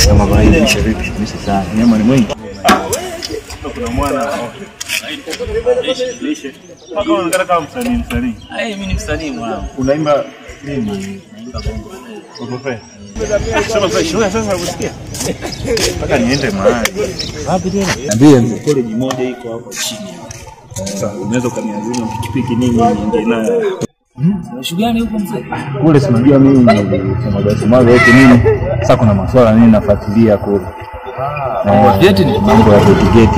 Kama kawaida sharifi mimi sana. Nyama ni mwingi. Kuna mwana. Lishe. Paka unaonekana kama msanii. Mimi ni msanii mwanangu. Unaimba nini? Naimba bongo. Bongo. Sema fresh, sasa usikia. Paka niende mahali. Wapi tena? Niambie mzee, college moja iko hapo chini. Sasa unaweza kaniazima pikipiki nini niende nayo. Shughuli gani huko mzee? Kule simajua mimi kama yote nini. Sasa kuna masuala nini nafuatilia kule. Mambo ya geti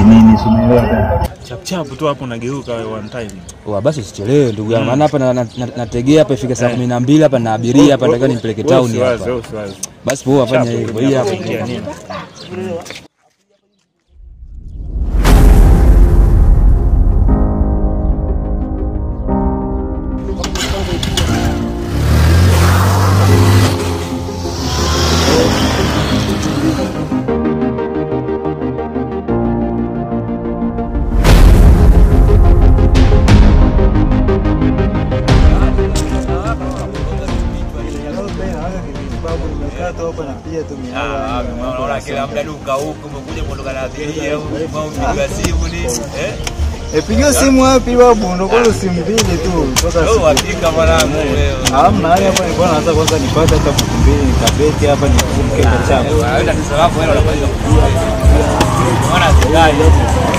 nini umeelewa? Chap tu hapo nageuka one time. Basi usichelewe ndugu yangu. Maana hapa nategea hapa ifike saa 12 hapa na abiria hapa nataka nimpeleke town hapa. Basi wewe afanye hivyo. Hii hapa nini? Unaona kila muda duka huko umekuja kuondoka na abiria au umepiga simu ni piga simu wapi babu? Ndio kwa simu mbili tu kutoka. Hakika mwanangu leo. Hamna hali hapa nilikuwa naanza kwanza nipate hata buku mbili nikabeti hapa nifunge changu. Waenda ni sababu wewe unafanya kujua. Unaona sidai.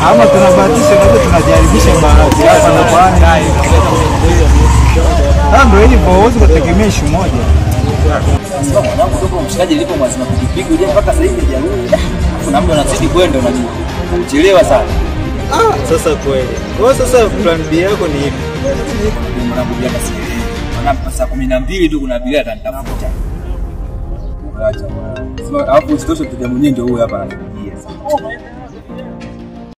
Ama tunabahatisha na tunajaribisha bahati hapa na pale. Ndio hivyo huwezi kutegemea ishu moja. Mwanangu ndio mshikaji lipo mwazima kujipiga uje mpaka sasa hivi hajarudi. Kuna mtu anazidi kwenda unajua. Unachelewa sana. Sasa kweli. Kwa sasa plan B yako ni ipi? Mwanangu bila kasi. Mwanangu saa 12 tu kuna abiria atanitafuta. Acha bwana. Sio hapo sitosha tuja mwenyewe ndio huyo hapa anapigia sasa.